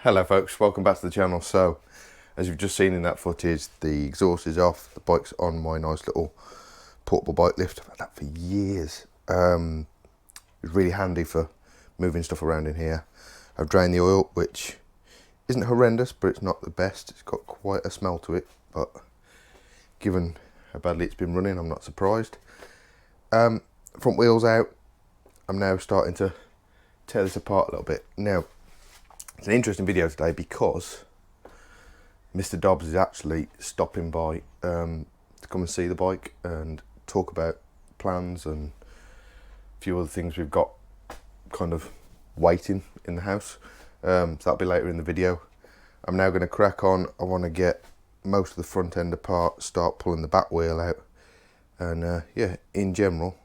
Hello folks, welcome back to the channel. So, as you've just seen in that footage, the exhaust is off, the bike's on my nice little portable bike lift. I've had that for years. It's really handy for moving stuff around in here. I've drained the oil, which isn't horrendous, but it's not the best. It's got quite a smell to it, but given how badly it's been running, I'm not surprised. Front wheels out. I'm now starting to tear this apart a little bit. Now, it's an interesting video today because Mr. Dobbs is actually stopping by to come and see the bike and talk about plans and a few other things we've got kind of waiting in the house. So that'll be later in the video. I'm now going to crack on. I want to get most of the front end apart, start pulling the back wheel out, and yeah, in general,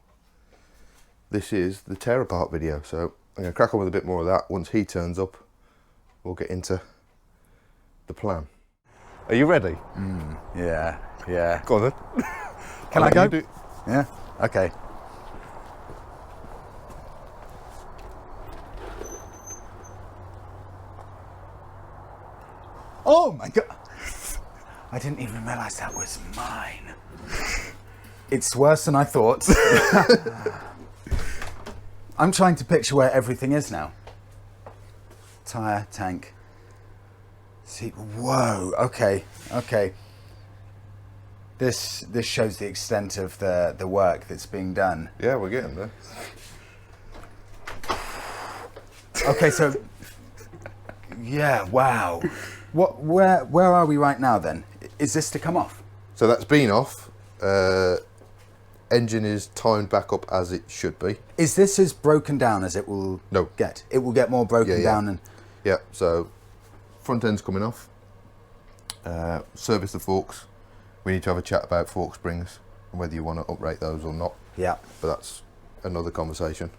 this is the tear apart video. So I'm going to crack on with a bit more of that. Once he turns up, we'll get into the plan. Are you ready? Yeah. Go on then. Can I go? Yeah, okay. Oh my God. I didn't even realize that was mine. It's worse than I thought. I'm trying to picture where everything is now. Tire, tank, seat. Whoa, okay. This shows the extent of the work that's being done. Yeah, we're getting there. Okay, so yeah, wow. Where are we right now then? Is this to come off? So that's been off. Engine is timed back up as it should be. Is this as broken down as it will get? It will get more broken down and... Yeah, so front end's coming off. Service the forks. We need to have a chat about fork springs and whether you want to uprate those or not. Yeah. But that's another conversation.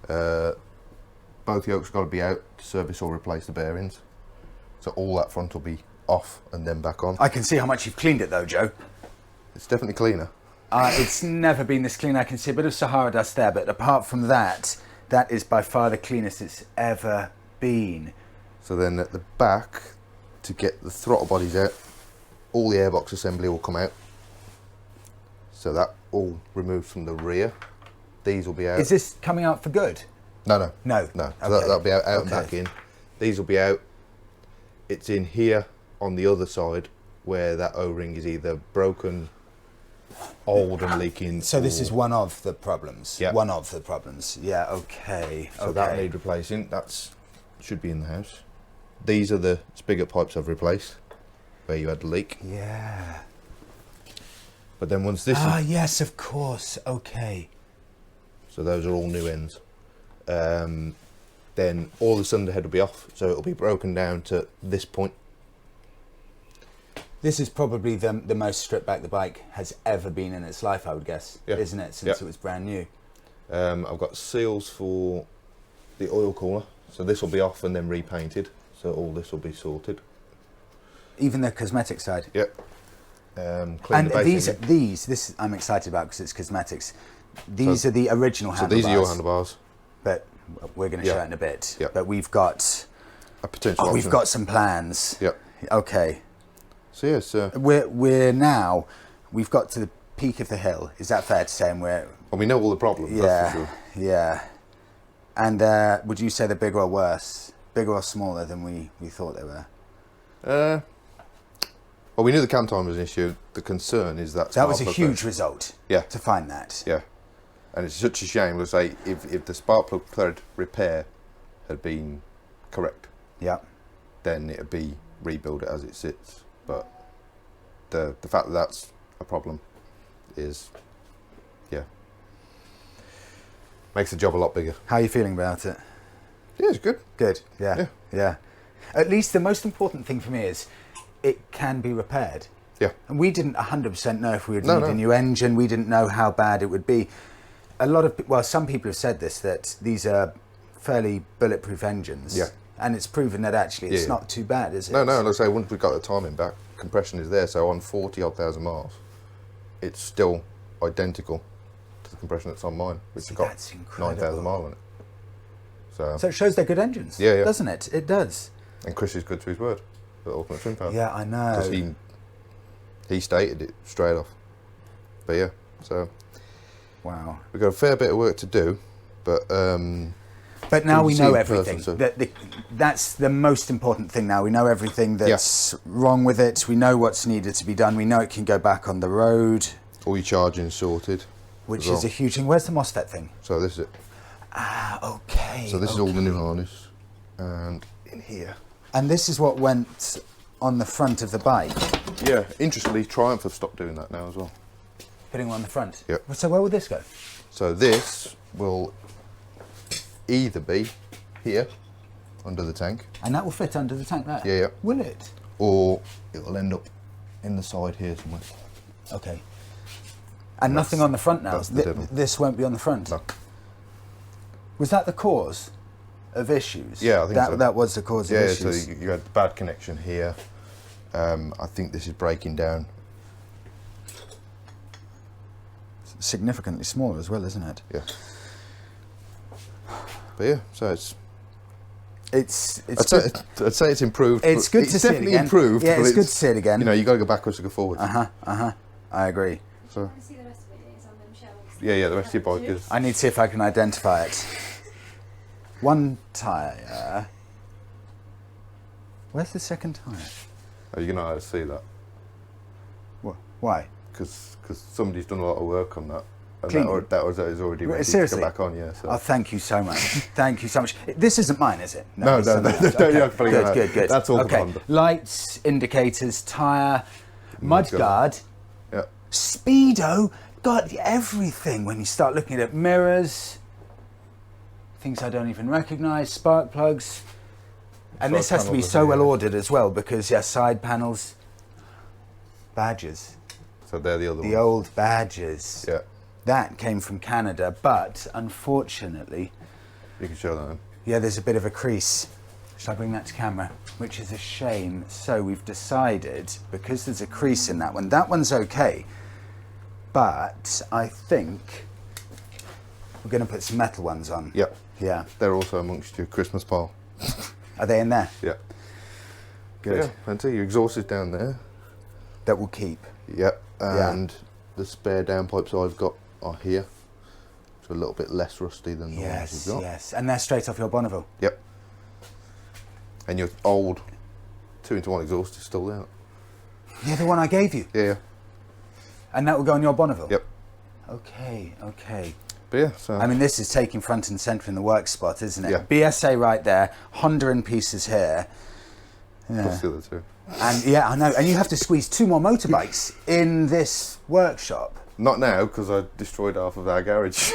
Both yokes got to be out to service or replace the bearings. So all that front will be off and then back on. I can see how much you've cleaned it though, Joe. It's definitely cleaner. It's never been this clean. I can see a bit of Sahara dust there, but apart from that, that is by far the cleanest it's ever been. So then at the back, to get the throttle bodies out, all the airbox assembly will come out. So that all removed from the rear. These will be out. Is this coming out for good? No. So okay. That'll be out and back in. These will be out. It's in here on the other side where that O-ring is either broken, old and leaking. So this is one of the problems. Yeah. One of the problems. Yeah, okay. So that need replacing. That's should be in the house. These are the spigot pipes I've replaced where you had the leak. Yeah. But then once this yes, of course. Okay. So those are all new ends. Then all the cylinder head will be off, so it'll be broken down to this point. This is probably the most stripped back the bike has ever been in its life, I would guess, isn't it, since it was brand new? I've got seals for the oil cooler, so this will be off and then repainted, so all this will be sorted. Even the cosmetic side? Yep. And this I'm excited about because it's cosmetics. These are the original handlebars. So these are your handlebars. But we're going to show it in a bit. Yep. But we've got a potential option. We've got some plans. Yep. Okay. So yes, we're now, we've got to the peak of the hill. Is that fair to say? And well, we know all the problems. Yeah, that's for sure. Yeah. And would you say they're bigger or worse? Bigger or smaller than we thought they were? Well, we knew the cam time was an issue. The concern is that was a huge result. Yeah. To find that. Yeah. And it's such a shame to say if the spark plug thread repair had been correct, then it'd be rebuild it as it sits. But the fact that that's a problem is, makes the job a lot bigger. How are you feeling about it? Yeah, it's good. Good. Yeah. At least the most important thing for me is it can be repaired. Yeah. And we didn't 100% know if we would need a new engine. We didn't know how bad it would be. Some people have said this, that these are fairly bulletproof engines. Yeah. And it's proven that actually it's not too bad, is it? No, let's say once we've got the timing back, compression is there, so on 40-odd thousand miles, it's still identical to the compression that's on mine, which has got 9,000 miles on it. So it shows they're good engines, doesn't it? It does. And Chris is good to his word. The Ultimate Trim Fan. Yeah, I know. Because he stated it straight off. But yeah, so wow, we've got a fair bit of work to do, but now we know everything. Person, so. That's the most important thing now. We know everything that's wrong with it. We know what's needed to be done. We know it can go back on the road. All your charging sorted. Which is a huge thing. Where's the MOSFET thing? So this is it. Ah, okay. So this is all the new harness. And in here. And this is what went on the front of the bike. Yeah, interestingly, Triumph have stopped doing that now as well. Putting one on the front? Yep. So where will this go? So this will either be here, under the tank. And that will fit under the tank there? Yeah, yeah. Will it? Or it'll end up in the side here somewhere. Okay. And nothing on the front now? This won't be on the front? No. Was that the cause of issues? Yeah, I think so. That was the cause of issues. Yeah, so you had the bad connection here. I think this is breaking down. Significantly smaller as well, isn't it? Yeah. But yeah, so I'd say it's improved. It's good to see it again. Definitely improved. Yeah, it's good to see it again. You know, you got to go backwards to go forwards. I agree. So. I see the rest of it is on them shelves. Yeah, the rest of your bike is. I need to see if I can identify it. One tyre. Where's the second tyre? Oh, you're not able to see that. Why? Because somebody's done a lot of work on that. And Clean. that was already ready Seriously? to go back on, yeah. So. Oh, thank you so much. Thank you so much. This isn't mine, is it? No, it's you somebody have else. to Okay. put it out. Good. That's all okay. Honda. Lights, indicators, tyre, mudguard, Yeah. speedo. God, everything when you start looking at it. Mirrors, things I don't even recognise, spark plugs. And this has to be so well ordered as well because, side panels, badges. So they're the other ones. The old badges. Yeah. That came from Canada, but unfortunately... You can show that. Yeah, there's a bit of a crease. Shall I bring that to camera? Which is a shame. So we've decided, because there's a crease in that one's okay. But I think we're going to put some metal ones on. Yep. Yeah. They're also amongst your Christmas pile. Are they in there? Yeah. Good. Yeah, plenty. Your exhaust is down there. That will keep. Yep. And the spare downpipes I've got are here. So a little bit less rusty than the ones you've got. Yes. And they're straight off your Bonneville. Yep. And your old 2-in-1 exhaust is still there. Yeah, the one I gave you. Yeah. And that will go on your Bonneville? Yep. Okay. But yeah, so... I mean, this is taking front and centre in the work spot, isn't it? Yeah. BSA right there, Honda in pieces here. Yeah. Plus the other two. And yeah, I know. And you have to squeeze 2 more motorbikes in this workshop. Not now, because I destroyed half of our garage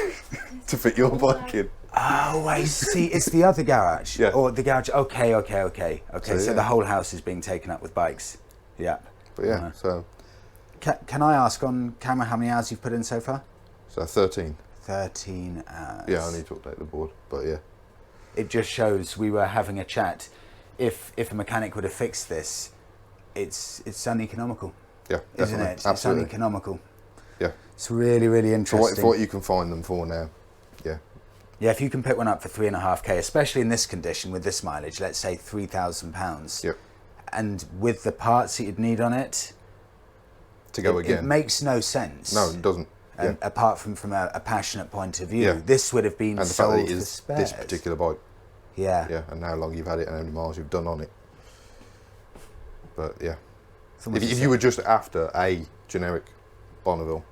to fit your bike in. Oh, I see. It's the other garage. Yeah. Or the garage. Okay. So the yeah. whole house is being taken up with bikes. Yeah. But yeah, so... Can I ask on camera how many hours you've put in so far? So 13. 13 hours. Yeah, I need to update the board, but yeah. It just shows we were having a chat. If a mechanic would have fixed this, it's uneconomical. Yeah, isn't definitely. it? Absolutely. It's uneconomical. Yeah. It's really, really interesting. For what you can find them for now, yeah. Yeah, if you can pick one up for £3.5K, especially in this condition with this mileage, let's say £3,000. Yep. And with the parts that you'd need on it, to go again. It makes no sense. No, it doesn't. Yeah. Apart from a passionate point of view, Yeah. this would have been And the fact that sold it for is spares. this particular bike. Yeah. Yeah, and how long you've had it and how many miles you've done on it. But yeah. Someone If just you were just after a generic Bonneville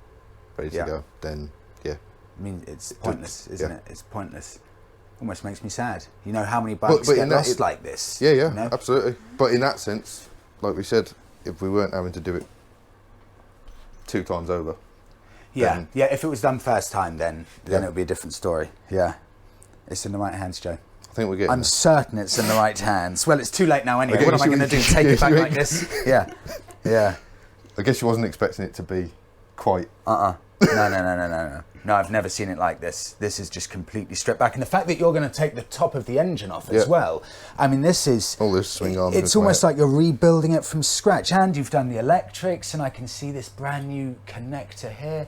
ready to Yeah. go, then yeah. I mean, it's pointless, isn't yeah. it? It's pointless. Almost makes me sad. You know how many bikes but get in that- lost like this? Yeah, yeah, you know? absolutely. But in that sense, like we said, if we weren't having to do it 2 times over. Yeah, then- yeah. If it was done first time, then Yeah. it would be a different story. Yeah, it's in the right hands, Joe. I think we're getting I'm there. certain it's in the right hands. Well, it's too late now anyway. Okay, What am I so going to do? Take it back like this? Yeah, yeah. I guess you wasn't expecting it to be quite... No. No, I've never seen it like this. This is just completely stripped back. And the fact that you're going to take the top of the engine off as Yeah. well. I mean, this is... All this swing arms. It's almost like you're rebuilding it from scratch. And you've done the electrics, and I can see this brand new connector here.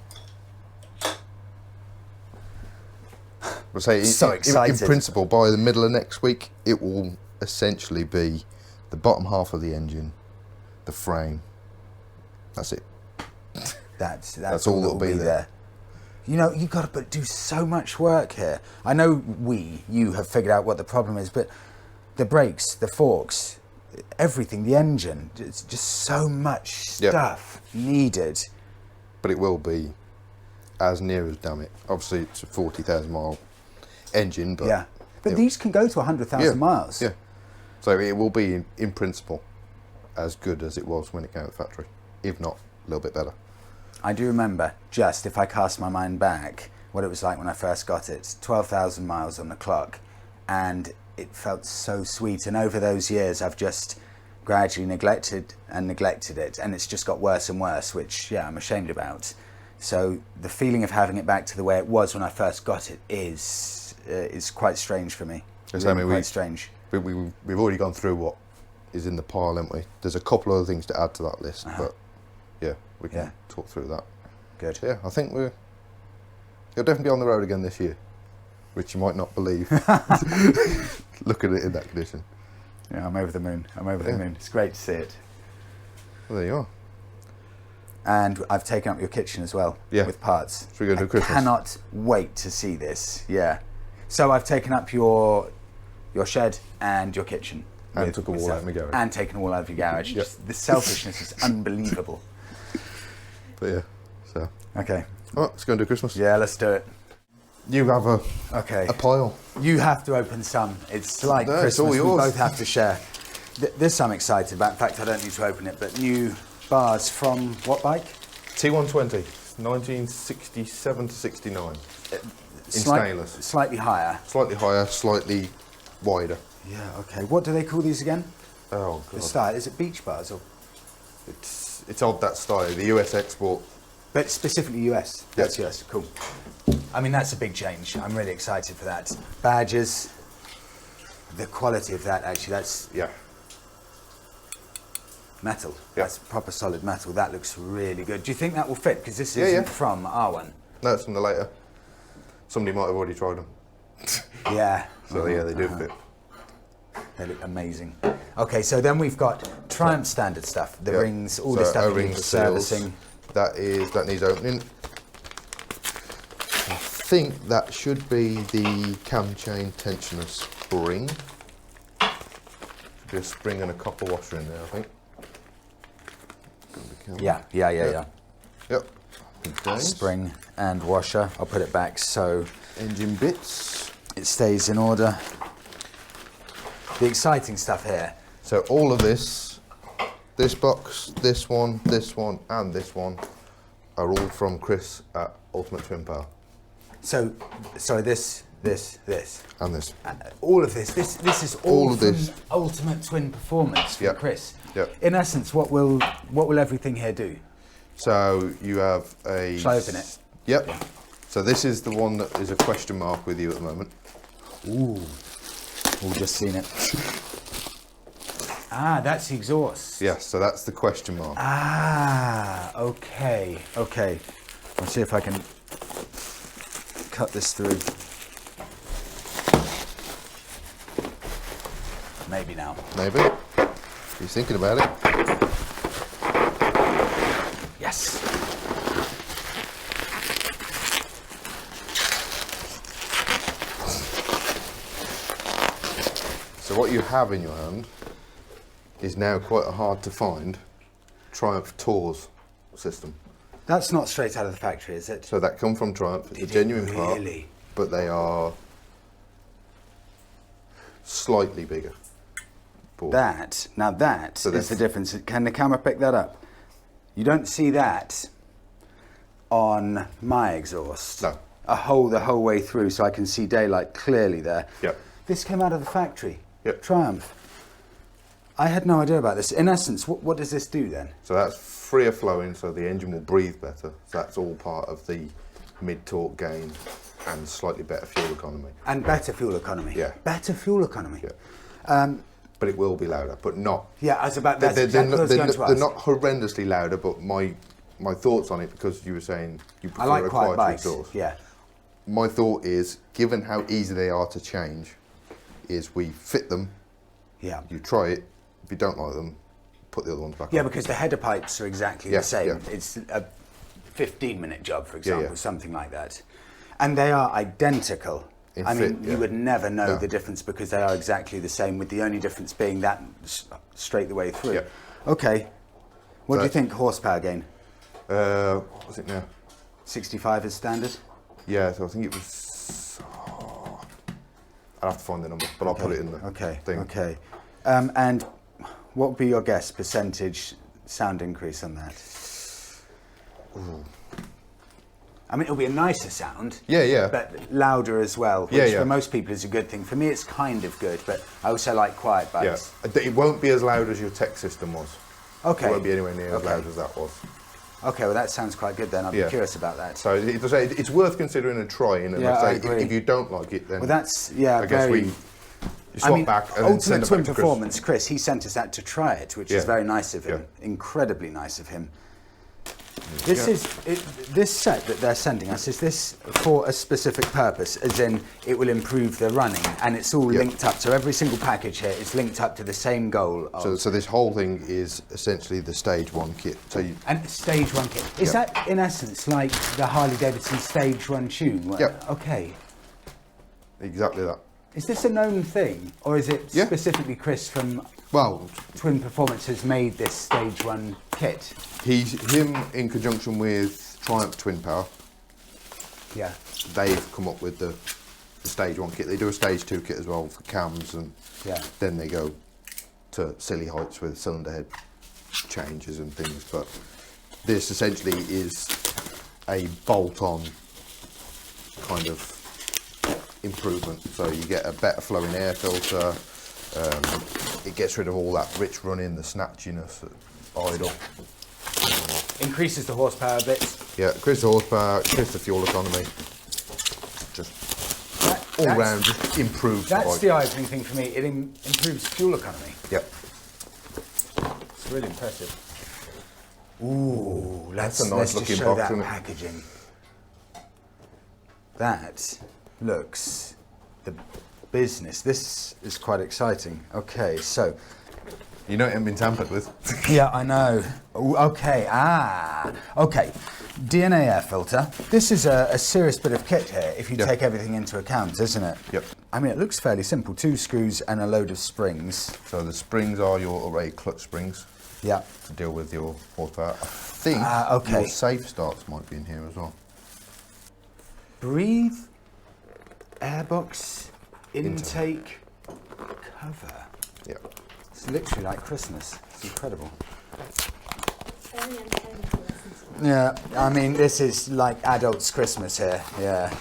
We'll say So excited. in principle, by the middle of next week, it will essentially be the bottom half of the engine, the frame. That's it. That's all that'll be there. You know, you've got to do so much work here. I know you have figured out what the problem is, but the brakes, the forks, everything, the engine, it's just so much stuff needed. But it will be as near as damn it. Obviously, it's a 40,000 mile engine, but yeah. But these can go to 100,000 miles. Yeah. So it will be, in principle, as good as it was when it came out of the factory, if not a little bit better. I do remember, just if I cast my mind back, what it was like when I first got it. 12,000 miles on the clock, and it felt so sweet. And over those years, I've just gradually neglected it, and it's just got worse and worse, which, yeah, I'm ashamed about. So the feeling of having it back to the way it was when I first got it is quite strange for me. Quite strange. We've already gone through what is in the pile, haven't we? There's a couple other things to add to that list, but yeah, we can talk through that. Good. Yeah, I think you'll definitely be on the road again this year, which you might not believe. Look at it in that condition. Yeah, I'm over the moon. I'm over the moon. It's great to see it. Well, there you are. And I've taken up your kitchen as well with parts. So we're going to do Christmas. I cannot wait to see this. Yeah. So I've taken up your shed and your kitchen. And took a wall out of my garage. And taken a wall out of your garage. The selfishness is unbelievable. But yeah, so. Okay. All right, let's go and do Christmas. Yeah, let's do it. You have a pile. You have to open some. It's like Christmas. It's all yours. We both have to share. This I'm excited about. In fact, I don't need to open it, but new bars from what bike? T120, 1967 to 69. In stainless. Slightly higher. Slightly higher, slightly wider. Yeah, okay. What do they call these again? Oh, God. The style. Is it beach bars or? It's odd, that style, the US export. But specifically US. That's US. Cool. I mean, that's a big change. I'm really excited for that. Badges. The quality of that, actually, that's metal. Yeah. That's proper solid metal. That looks really good. Do you think that will fit? Because this isn't from our one. No, it's from the later. Somebody might have already tried them. Yeah. So yeah, they do fit. They look amazing. Okay, so then we've got Triumph standard stuff. The rings, all this stuff for servicing. That needs opening. I think that should be the cam chain tensioner spring. Should be a spring and a copper washer in there, I think. Yeah. Yep. Spring and washer. I'll put it back so engine bits. It stays in order. The exciting stuff here. So all of this box, this one, and this one are all from Chris at Ultimate Twin Power. So, sorry, this. And this. All of this. This is all from this. Ultimate Twin Performance from Chris. Yep. In essence, what will everything here do? So you have a... Shall I open it? Yep. Yeah. So this is the one that is a question mark with you at the moment. Ooh. We've just seen it. Ah, that's the exhaust. Yes, so that's the question mark. Ah, okay. I'll see if I can cut this through. Maybe now. Maybe. He's thinking about it. Yes. So what you have in your hand is now quite a hard to find Triumph Tours system. That's not straight out of the factory, is it? So that come from Triumph. It's a genuine part, but they are slightly bigger. Now that is the difference. Can the camera pick that up? You don't see that on my exhaust. No. The whole way through, so I can see daylight clearly there. Yep. This came out of the factory. Yep. Triumph. I had no idea about this. In essence, what does this do then? So that's freer flowing, so the engine will breathe better. So that's all part of the mid-torque gain and slightly better fuel economy. And better fuel economy. Yeah. Better fuel economy. Yeah. But it will be louder, but not. Yeah, I was about. That's exactly what I was going to ask. They're not horrendously louder, but my thoughts on it, because you were saying you prefer I like quiet bikes. Exhaust. Yeah. My thought is, given how easy they are to change, is we fit them. Yeah. You try it, If you don't like them, put the other ones back Yeah, on. because the header pipes are exactly Yeah, the same. yeah. It's a 15-minute job, for example, yeah. something like that. And they are identical. In I mean, fit, yeah. you would never know No. the difference because they are exactly the same, with the only difference being that straight the way through. Yeah. Okay. What do you So- think horsepower gain? What was it now? 65 is standard? Yeah, so I think it was. I'll have to find the number, but I'll put it in the thing. Okay. And what would be your guess, percentage sound increase on that? Ooh. I mean, it'll be a nicer sound. Yeah. But louder as well, which Yeah. for most people is a good thing. For me, it's kind of good, but I also like quiet Yeah. bikes. It won't be as loud as your tech system was. Okay. It won't be anywhere near as Okay. loud as that was. Okay, well, that sounds quite good then. I'd be Yeah. curious about that. So it's worth considering and trying. And Yeah, like I I say, agree. if you don't like it, then Well, that's, yeah, I guess very... you swap back and then send Ultimate it Twin back to Chris. Performance, Chris, he sent us out to try it, which is Yeah. very nice of him. Yeah. Incredibly nice of him. This is this set that they're sending us. Is this for a specific purpose? As in, it will improve the running, and it's all Yeah. linked up. So every single package here is linked up to the same goal. Of, So this whole thing is essentially the stage 1 kit. So you, and stage 1 kit. Is Yeah. that in essence like the Harley Davidson stage 1 tune? Yeah. Okay. exactly that. Is this a known thing, or is it Yeah. specifically Chris from Well, Twin Performance has made this stage 1 kit? him in conjunction with Triumph Twin Power, Yeah. they've come up with the stage 1 kit. They do a stage 2 kit as well for cams, and Yeah. then they go to silly heights with cylinder head changes and things. But this essentially is a bolt-on kind of improvement. So you get a better flowing air filter. It gets rid of all that rich running, the snatchiness, idle. Increases the horsepower a bit. Yeah, increase the horsepower, increase the fuel economy. Just all That's- round, just improves the That's bike. the eye-opening thing for me. It improves fuel economy. Yep. It's really impressive. Ooh, let's a nice just looking show box, that isn't it? packaging. That looks the business. This is quite exciting. Okay, so You know it hasn't been tampered with. yeah, I know. Ooh, okay, okay. DNA air filter. This is a serious bit of kit here, if you Yeah. take everything into account, isn't it? Yep. I mean, it looks fairly simple. 2 screws and a load of springs. So the springs are your array clutch springs Yeah. to deal with your horsepower. I think Okay. your safe starts might be in here as well. Breathe airbox intake cover. Yeah. It's literally like Christmas. It's incredible. Very unattainable, isn't it? Yeah, I mean, this is like adults' Christmas here. Yeah.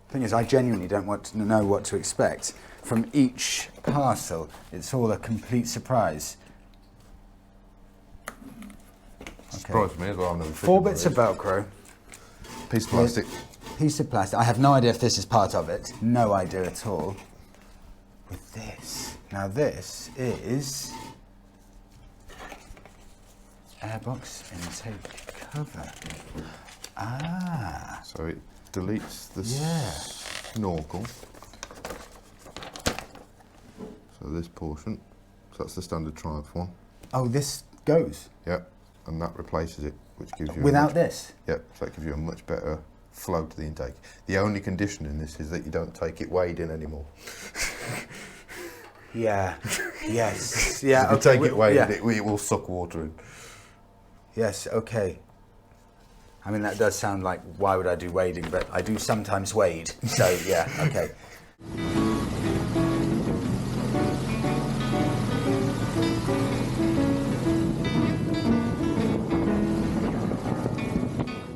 Thing is, I genuinely don't want to know what to expect from each parcel. It's all a complete surprise. Surprised me as well. I've never 4 fitted bits of one Velcro. these. Piece of plastic. Piece of plastic. I have no idea if this is part of it. No idea at all. With this. Now this is airbox intake cover. Ah. So it deletes the Yeah. snorkel. So this portion. So that's the standard Triumph one. Oh, this goes Yep. And that replaces it, which gives you without much, this. Yep. So that gives you a much better flow to the intake. The only condition in this is that you don't take it weighed in anymore. Yeah. Yes. Yeah. If you okay. take it weighed yeah. in, it will suck water in. Yes. Okay. I mean, that does sound like why would I do wading, but I do sometimes wade. So yeah. Okay.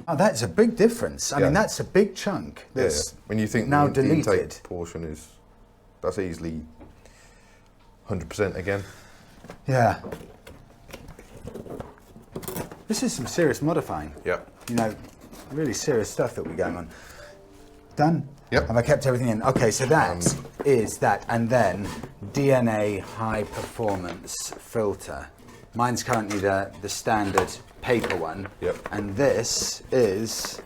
Oh, that's a big difference. I mean, Yeah. that's a big chunk. Yeah. That's When you think now the deleted. intake portion is, that's easily 100% again. Yeah. This is some serious modifying. Yep. You know, really serious stuff that we're going on. Done? Yep. Have I kept everything in? Okay, so that is that. And then DNA high performance filter. Mine's currently the standard paper one. Yep. And this is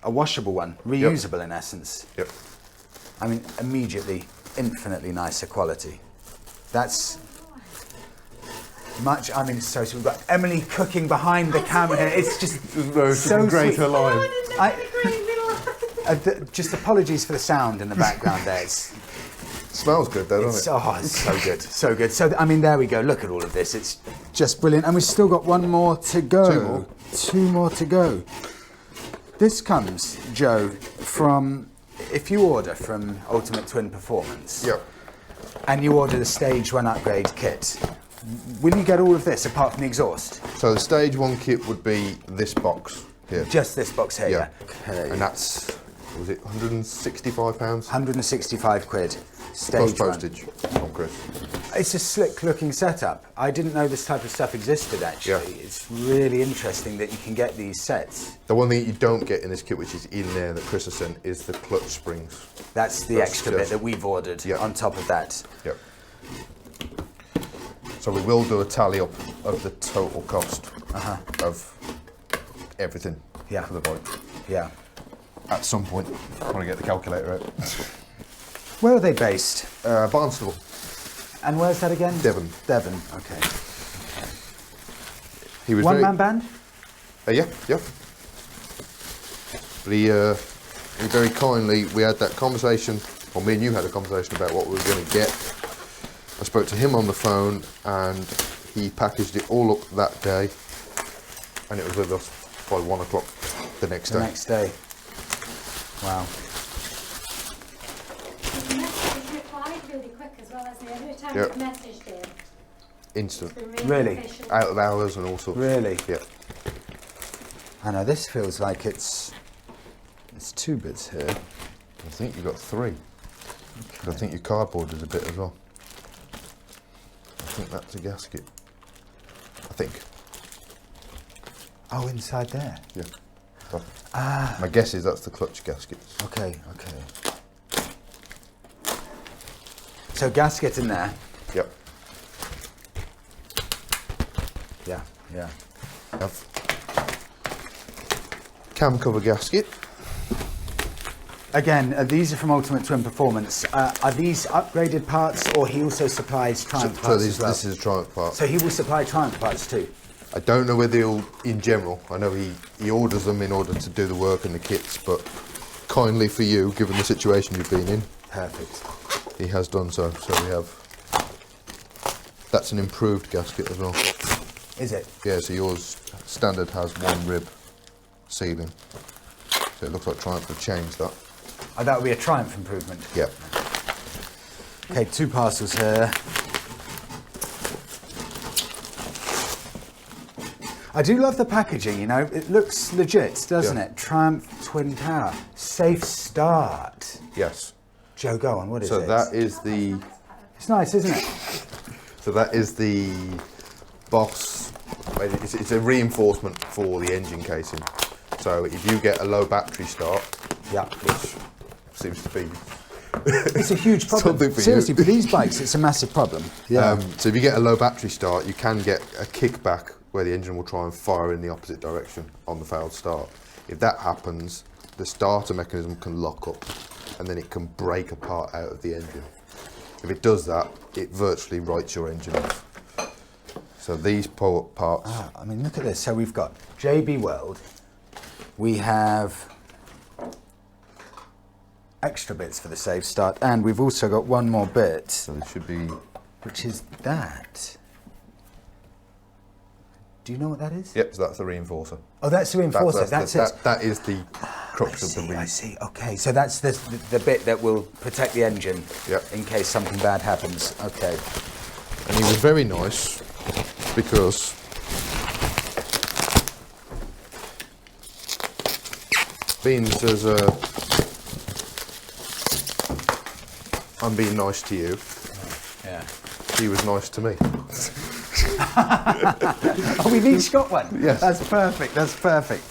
a washable one, reusable in essence. Yep. I mean, immediately, infinitely nicer quality. That's much. I mean, so we've got Emily cooking behind the camera here. It's just so great sweet. alive. Just apologies for the sound in the background there. Smells good though, doesn't it? Oh, it's so good, so good. So, I mean, there we go. Look at all of this. It's just brilliant. And we've still got one more to go. Two more to go. This comes, Joe, from, if you order from Ultimate Twin Performance, Yep. and you order the Stage 1 upgrade kit, will you get all of this apart from the exhaust? So the stage 1 kit would be this box here. Just this box here, yeah. Okay. And that's, was it £165? 165 quid. Plus Stage 1. postage from Chris. It's a slick looking setup. I didn't know this type of stuff existed actually. Yeah. It's really interesting that you can get these sets. The one thing you don't get in this kit, which is in there that Chris has sent, is the clutch springs. That's the extra bit that we've ordered on top of that. Yep. So we will do a tally up of the total cost of everything for the bike. Yeah. At some point, I want to get the calculator out. Where are they based? Barnstable. And where's that again? Devon. Devon, okay. He was One-man band? Yeah. But he very kindly, we had that conversation, or me and you had a conversation about what we were going to get. I spoke to him on the phone and he packaged it all up that day and it was with us by 1 o'clock the next day. The next day. Wow. The message replied really quick as well, as every time you've messaged him. Instant. It's been Really? efficient. Out of hours and all sorts. Really? Yeah. I know, this feels like it's 2 bits here. I think you got 3. But I think your cardboard is a bit as well. I think that's a gasket. I think. Oh, inside there? Yeah. My guess is that's the clutch gaskets. Okay. So gasket in there? Yep. Yeah. Have cam cover gasket. Again, these are from Ultimate Twin Performance. Are these upgraded parts, or he also supplies Triumph parts as well? This is a Triumph part. So he will supply Triumph parts too? I don't know whether he'll, in general, I know he orders them in order to do the work and the kits, but kindly for you, given the situation you've been in, Perfect. he has done so. So we have, that's an improved gasket as well. Is it? Yeah, so yours standard has 1 rib sealing. So it looks like Triumph have changed that. Oh, that would be a Triumph improvement. Yep. Okay, 2 parcels here. I do love the packaging, you know, it looks legit, doesn't it? Triumph Twin Power, safe start. Yes. Joe, go on, what is it? So that is the, It's nice, isn't it? so that is the Boss, it's a reinforcement for the engine casing. So if you get a low battery start, which seems to be it's a huge problem. something for Seriously, you. for these bikes, it's a massive problem. Yeah. So if you get a low battery start, you can get a kickback where the engine will try and fire in the opposite direction on the failed start. If that happens, the starter mechanism can lock up and then it can break apart out of the engine. If it does that, it virtually writes your engine off. So these parts... I mean, look at this. So we've got JB World. We have extra bits for the safe start, and we've also got one more bit. So it should be... Which is that. Do you know what that is? Yep, so that's the reinforcer. Oh, that's the reinforcer. That's it. That is the crux of the I ring. see. Okay, so that's the bit that will protect the engine in case something bad happens. Okay. And he was very nice because Beans as I'm being nice to you. Yeah. He was nice to me. Oh, we've each got one? Yes. That's perfect, that's perfect.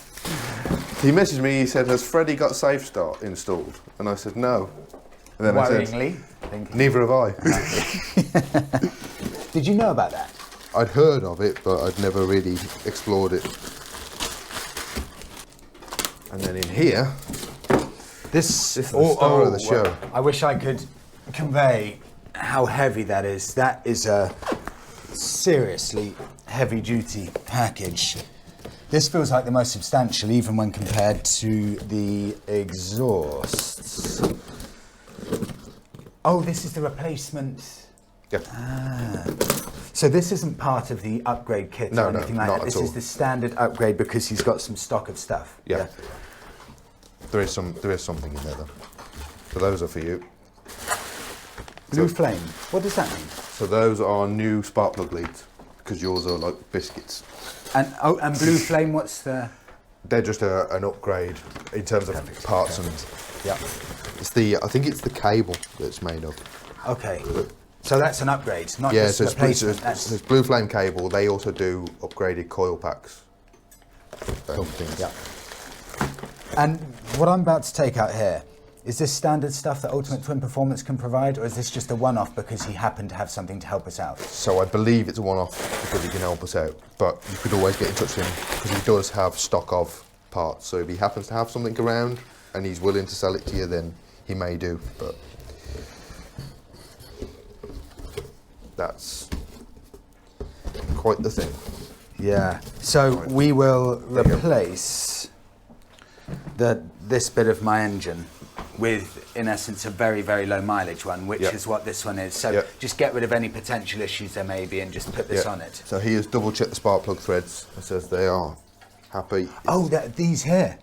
He messaged me, he said, has Freddie got Safe Start installed? And I said, no. And then Worryingly. I said, neither have I. Did you know about that? I'd heard of it, but I'd never really explored it. And then in here, This is the star of the show. I wish I could convey how heavy that is. That is a seriously heavy-duty package. This feels like the most substantial, even when compared to the exhausts. Oh, this is the replacement. Yeah. So this isn't part of the upgrade kit or anything like that. This is the standard upgrade because he's got some stock of stuff. Yeah. There is something in there though. So those are for you. Blue flame. What does that mean? So those are new spark plug leads because yours are like biscuits. And blue flame. What's the? They're just an upgrade in terms of parts and. Yeah. I think it's the cable that's made of. Okay. So that's an upgrade, not Yeah, just so replacement. it's blue flame cable. They also do upgraded coil packs. Things. Yeah. And what I'm about to take out here, is this standard stuff that Ultimate Twin Performance can provide, or is this just a one-off because he happened to have something to help us out? So I believe it's a one-off because he can help us out, but you could always get in touch with him because he does have stock of parts. So if he happens to have something around and he's willing to sell it to you, then he may do, but that's quite the thing. Yeah. So we will replace this bit of my engine with, in essence, a very, very low mileage one, which is what this one is. So just get rid of any potential issues there may be and just put this on it. So he has double checked the spark plug threads and says they are happy. Oh, these here.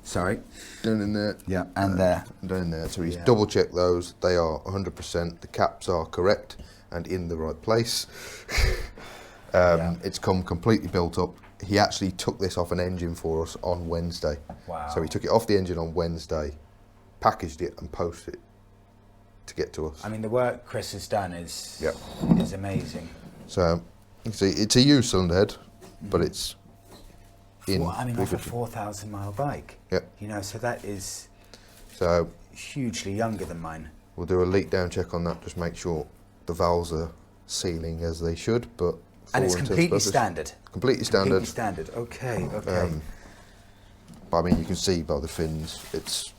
Sorry. Down in there. Yeah, and there. Down there. So he's double checked those. They are 100%. The caps are correct and in the right place. It's come completely built up. He actually took this off an engine for us on Wednesday. Wow. So he took it off the engine on Wednesday, packaged it and posted it to get to us. I mean, the work Chris has done is amazing. So you can see it's a used cylinder head, but it's in. Well, I mean, like a 4,000 mile bike. Yeah. You know, so that is so hugely younger than mine. we'll do a leak down check on that, just make sure the valves are sealing as they should, but And it's completely standard. Completely standard. Completely standard. Okay, okay. But I mean, you can see by the fins, it's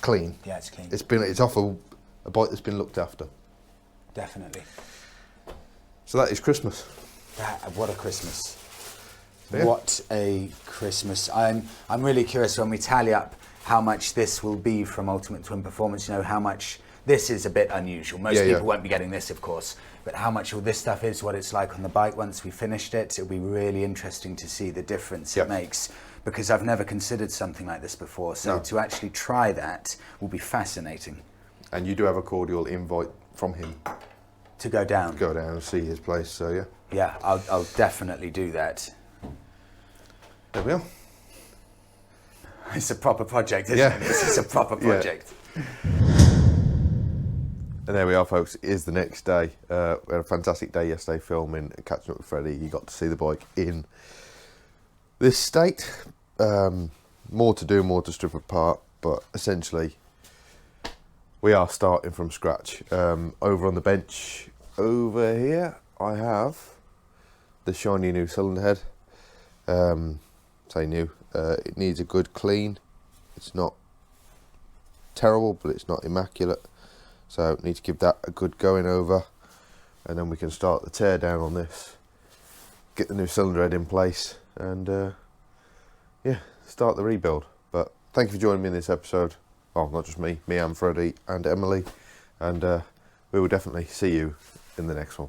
clean. Yeah, it's clean. It's off a bike that's been looked after. Definitely. So that is Christmas. What a Christmas. Yeah. What a Christmas. I'm really curious when we tally up how much this will be from Ultimate Twin Performance, you know, how much this is a bit unusual. Most people won't be getting this, of course, but how much all this stuff is, what it's like on the bike once we finished it. It'll be really interesting to see the difference it makes, because I've never considered something like this before. So to actually try that will be fascinating. And you do have a cordial invite from him to go down. To go down and see his place, so yeah. Yeah, I'll definitely do that. There we are. It's a proper project, isn't it? This is a proper project. And there we are, folks. It is the next day. We had a fantastic day yesterday filming and catching up with Freddie. You got to see the bike in this state. More to do, more to strip apart, but essentially we are starting from scratch. Over on the bench over here, I have the shiny new cylinder head. Say new. It needs a good clean. It's not terrible, but it's not immaculate. So need to give that a good going over, and then we can start the tear down on this, get the new cylinder head in place, and start the rebuild. But thank you for joining me in this episode. Well, not just me and Freddie and Emily, and we will definitely see you in the next one.